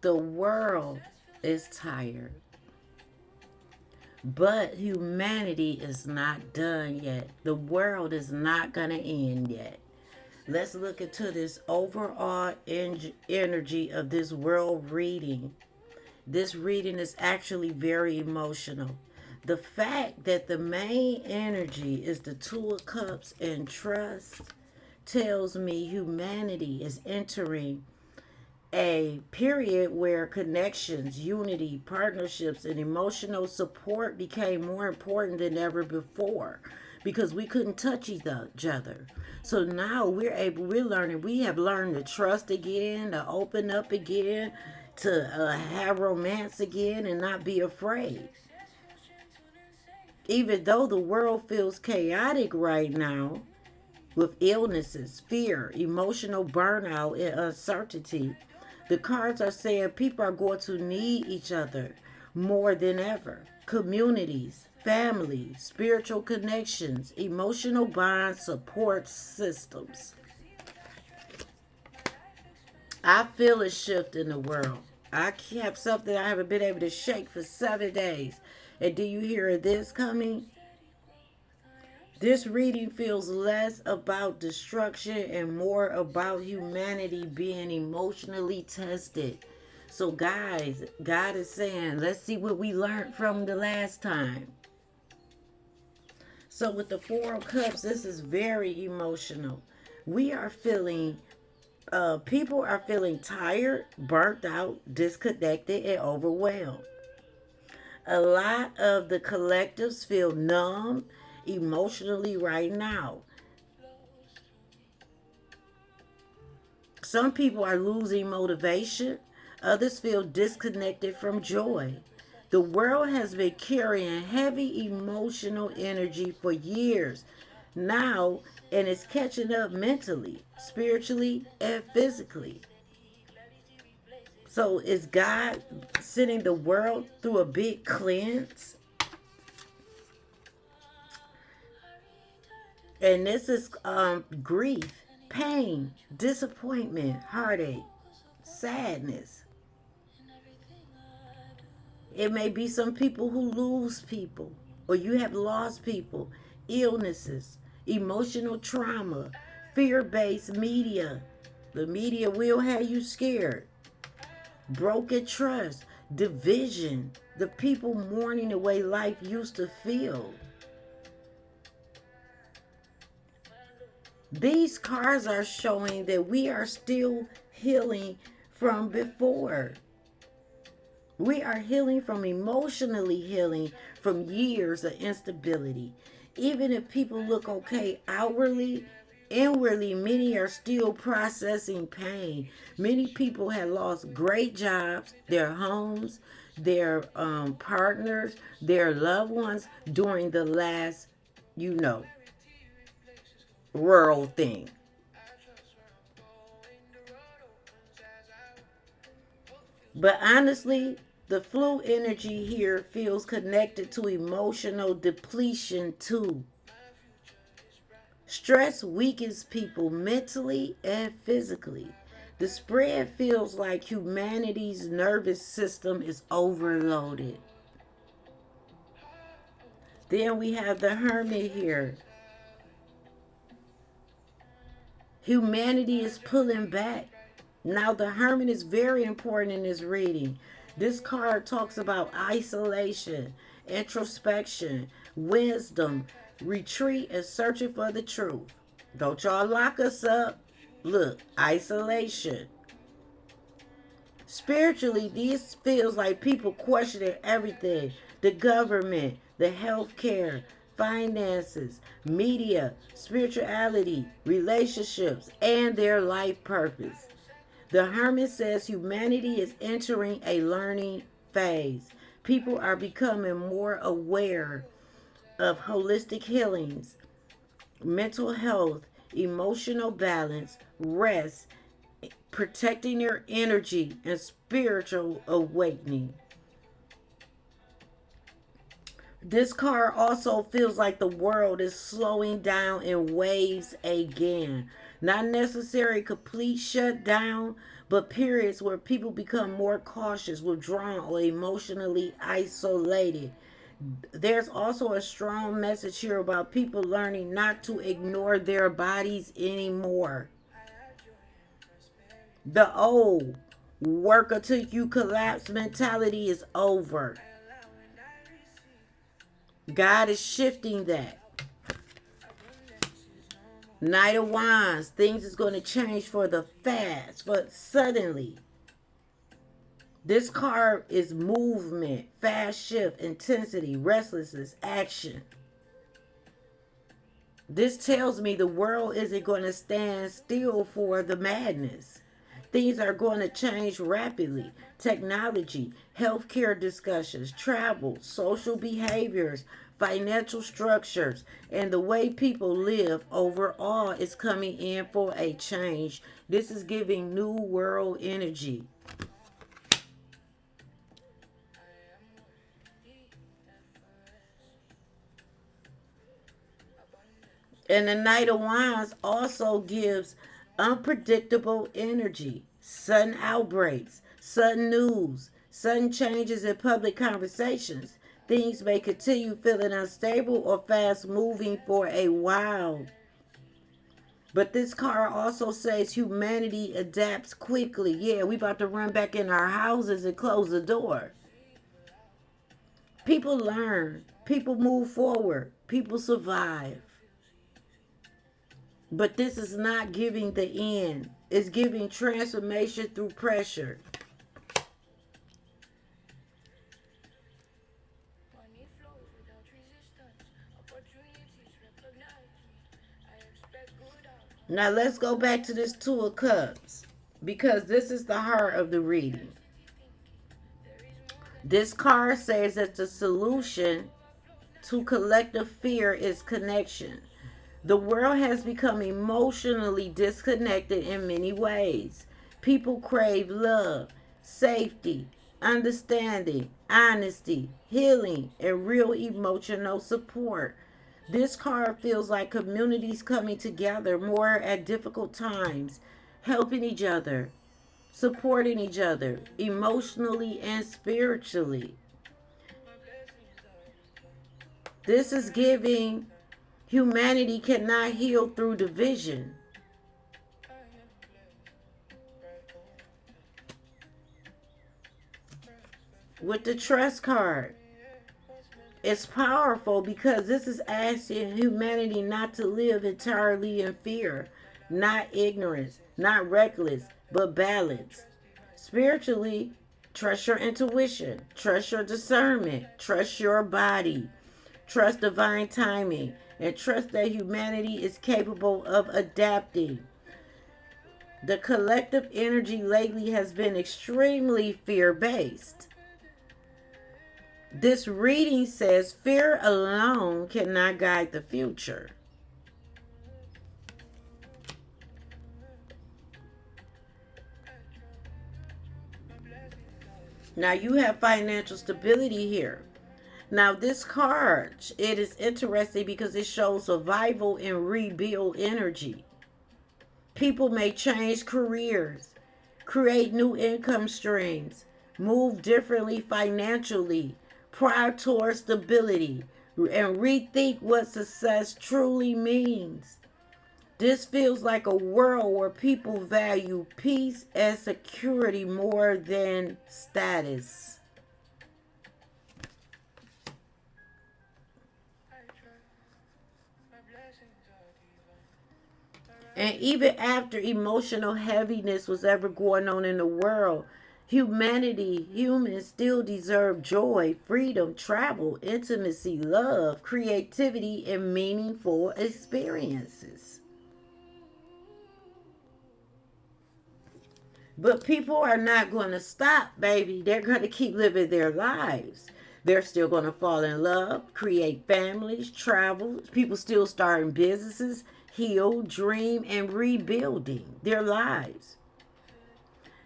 The world is tired, but humanity is not done yet. The world is not going to end yet. Let's look into this overall energy of this world reading. This reading is actually very emotional. The fact that the main energy is the Two of Cups and trust tells me humanity is entering a period where connections, unity, partnerships, and emotional support became more important than ever before because we couldn't touch each other. So now we're learning, we have learned to trust again, to open up again, to have romance again and not be afraid. Even though the world feels chaotic right now with illnesses, fear, emotional burnout, and uncertainty, the cards are saying people are going to need each other more than ever. Communities, family, spiritual connections, emotional bonds, support systems. I feel a shift in the world. I have something I haven't been able to shake for 7 days. And do you hear this coming? This reading feels less about destruction and more about humanity being emotionally tested. So, guys, God is saying, let's see what we learned from the last time. So, with the Four of Cups, this is very emotional. We are feeling, people are feeling tired, burnt out, disconnected, and overwhelmed. A lot of the collectives feel numb emotionally right now. Some people are losing motivation, others feel disconnected from joy. The world has been carrying heavy emotional energy for years now, and it's catching up mentally, spiritually, and physically. So, is God sending the world through a big cleanse? And this is grief, pain, disappointment, heartache, sadness. It may be some people who lose people, or you have lost people, illnesses, emotional trauma, fear based media. The media will have you scared. Broken trust, division, the people mourning the way life used to feel. These cards are showing that we are still healing from before. We are healing from emotionally healing from years of instability. Even if people look okay outwardly, inwardly, many are still processing pain. Many people have lost great jobs, their homes, their partners, their loved ones during the last, you know, rural thing. But honestly, the flu energy here feels connected to emotional depletion too. Stress weakens people mentally and physically. The spread feels like humanity's nervous system is overloaded. Then we have the Hermit here. Humanity is pulling back. Now, the Hermit is very important in this reading. This card talks about isolation, introspection, wisdom, retreat, and searching for the truth. Don't y'all lock us up. Look, isolation. Spiritually, this feels like people questioning everything: the government, the healthcare, finances, media, spirituality, relationships, and their life purpose. The Hermit says humanity is entering a learning phase. People are becoming more aware of holistic healings, mental health, emotional balance, rest, protecting their energy, and spiritual awakening. This card also feels like the world is slowing down in waves again. Not necessarily complete shutdown, but periods where people become more cautious, withdrawn, or emotionally isolated. There's also a strong message here about people learning not to ignore their bodies anymore. The old work until you collapse mentality is over. God is shifting that. Knight of Wands, things is going to change for the fast, but suddenly. This card is movement, fast shift, intensity, restlessness, action. This tells me the world isn't going to stand still for the madness. Things are going to change rapidly. Technology, healthcare discussions, travel, social behaviors, financial structures, and the way people live overall is coming in for a change. This is giving new world energy. And the Knight of Wands also gives unpredictable energy, sudden outbreaks, sudden news, sudden changes in public conversations. Things may continue feeling unstable or fast moving for a while. But this card also says humanity adapts quickly. Yeah, we about to run back in our houses and close the door. People learn. People move forward. People survive. But this is not giving the end. It's giving transformation through pressure. Now let's go back to this Two of Cups, because this is the heart of the reading. This card says that the solution to collective fear is connection. The world has become emotionally disconnected in many ways. People crave love, safety, understanding, honesty, healing, and real emotional support. This card feels like communities coming together more at difficult times, helping each other, supporting each other emotionally and spiritually. This is giving humanity cannot heal through division. With the trust card, it's powerful because this is asking humanity not to live entirely in fear, not ignorance, not reckless, but balance. Spiritually, trust your intuition, trust your discernment, trust your body, trust divine timing, and trust that humanity is capable of adapting. The collective energy lately has been extremely fear-based. This reading says fear alone cannot guide the future. Now you have financial stability here. Now this card, it is interesting because it shows survival and rebuild energy. People may change careers, create new income streams, move differently financially, prior towards stability, and rethink what success truly means. This feels like a world where people value peace and security more than status. And even after emotional heaviness was ever going on in the world, humans still deserve joy, freedom, travel, intimacy, love, creativity, and meaningful experiences. But people are not going to stop, baby. They're going to keep living their lives. They're still going to fall in love, create families, travel. People still starting businesses, heal, dream, and rebuilding their lives.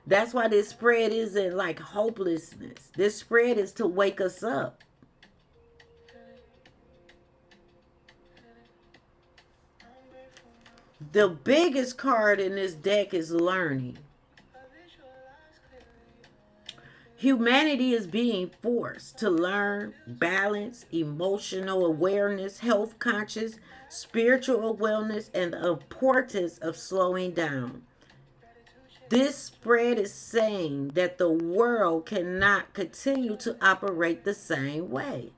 That's why this spread isn't like hopelessness. This spread is to wake us up. The biggest card in this deck is learning. Humanity is being forced to learn balance, emotional awareness, health conscious, spiritual wellness, and the importance of slowing down. This spread is saying that the world cannot continue to operate the same way.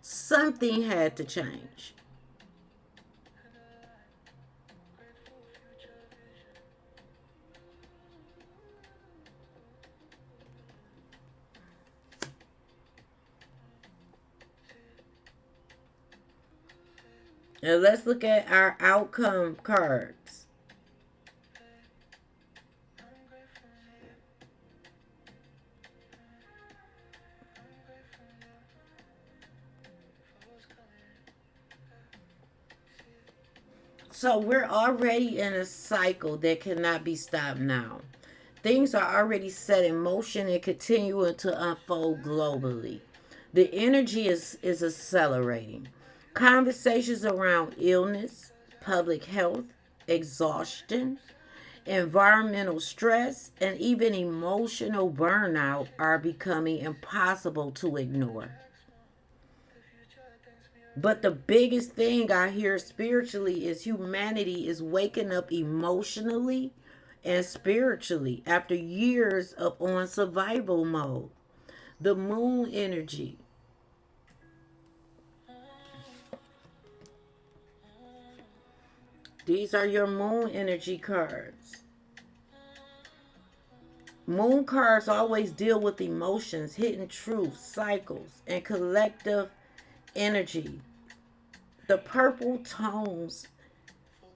Something had to change. Now let's look at our outcome cards. So we're already in a cycle that cannot be stopped now. Things are already set in motion and continuing to unfold globally. The energy is accelerating. Conversations around illness, public health, exhaustion, environmental stress, and even emotional burnout are becoming impossible to ignore. But the biggest thing I hear spiritually is humanity is waking up emotionally and spiritually after years of on survival mode. The moon energy. These are your moon energy cards. Moon cards always deal with emotions, hidden truths, cycles, and collective energy. The purple tones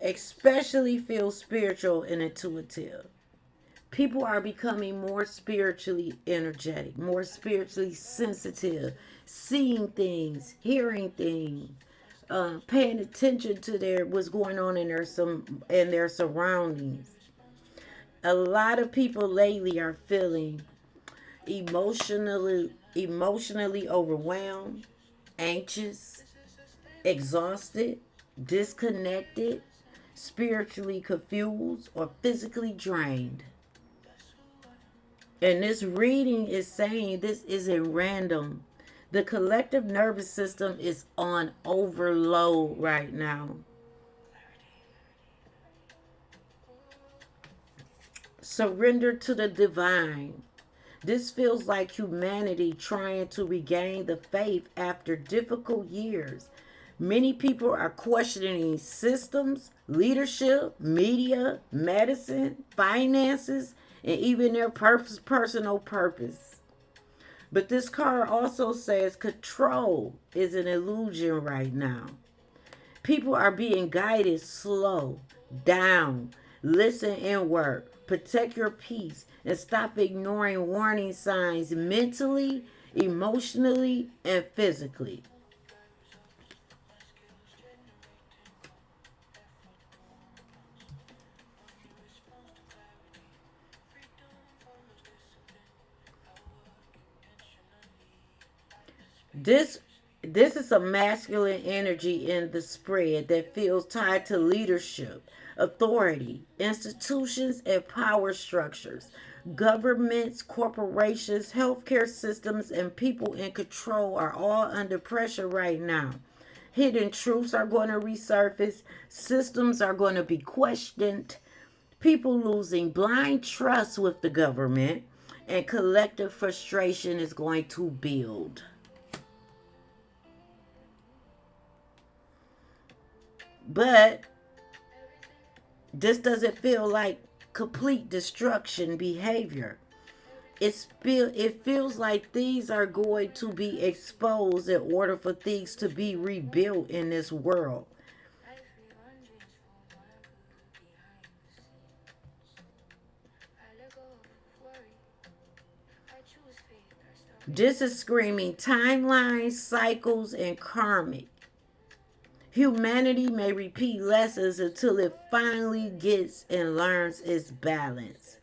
especially feel spiritual and intuitive. People are becoming more spiritually energetic, more spiritually sensitive, seeing things, hearing things, paying attention to what's going on in their surroundings. A lot of people lately are feeling emotionally overwhelmed, anxious, exhausted, disconnected, spiritually confused, or physically drained. And this reading is saying this isn't random. The collective nervous system is on overload right now. Surrender to the divine. This feels like humanity trying to regain the faith after difficult years. Many people are questioning systems, leadership, media, medicine, finances, and even their personal purpose. But this card also says control is an illusion right now. People are being guided slow, down, listen inward, protect your peace, and stop ignoring warning signs mentally, emotionally, and physically. This this is a masculine energy in the spread that feels tied to leadership, authority, institutions, and power structures. Governments, corporations, healthcare systems, and people in control are all under pressure right now. Hidden truths are going to resurface, systems are going to be questioned, people losing blind trust with the government, and collective frustration is going to build. But this doesn't feel like complete destruction behavior. It feels like things are going to be exposed in order for things to be rebuilt in this world. This is screaming timelines, cycles, and karmic. Humanity may repeat lessons until it finally gets and learns its balance.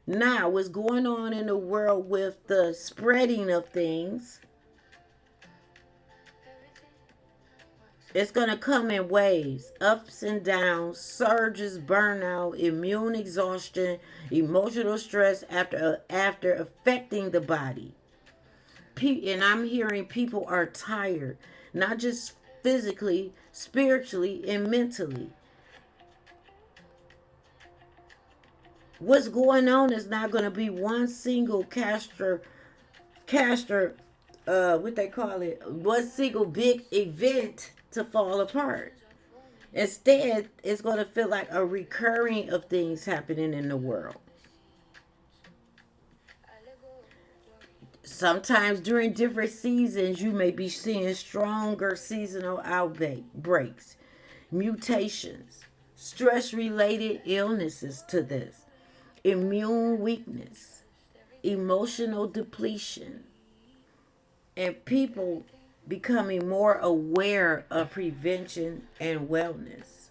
Now, what's going on in the world with the spreading of things? It's going to come in waves, ups and downs, surges, burnout, immune exhaustion, emotional stress after affecting the body. And I'm hearing people are tired, not just physically, spiritually, and mentally. What's going on is not going to be one single what they call it, one single big event to fall apart. Instead, it's going to feel like a recurring of things happening in the world. Sometimes during different seasons, you may be seeing stronger seasonal outbreaks, mutations, stress related illnesses to this, immune weakness, emotional depletion, and people becoming more aware of prevention and wellness.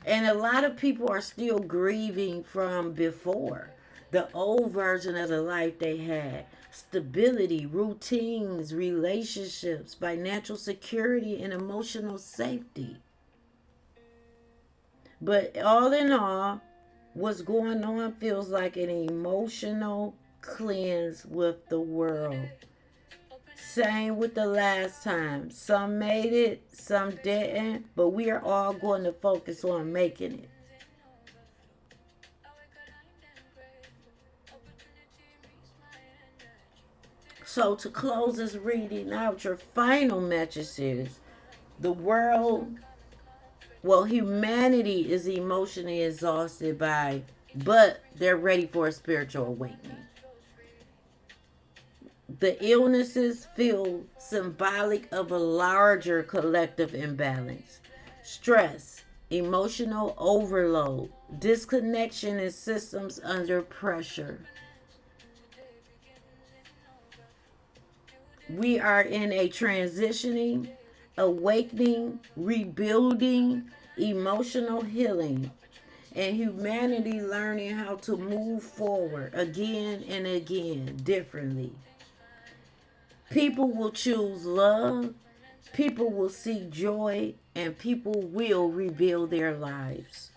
And a lot of people are still grieving from before, the old version of the life they had. Stability, routines, relationships, financial security, and emotional safety. But all in all, what's going on feels like an emotional cleanse with the world. Same with the last time. Some made it, some didn't, but we are all going to focus on making it. So, to close this reading out, your final message is the world, well, humanity is emotionally exhausted but they're ready for a spiritual awakening. The illnesses feel symbolic of a larger collective imbalance. Stress, emotional overload, disconnection in systems under pressure. We are in a transitioning, awakening, rebuilding, emotional healing, and humanity learning how to move forward again and again differently. People will choose love, people will seek joy, and people will rebuild their lives.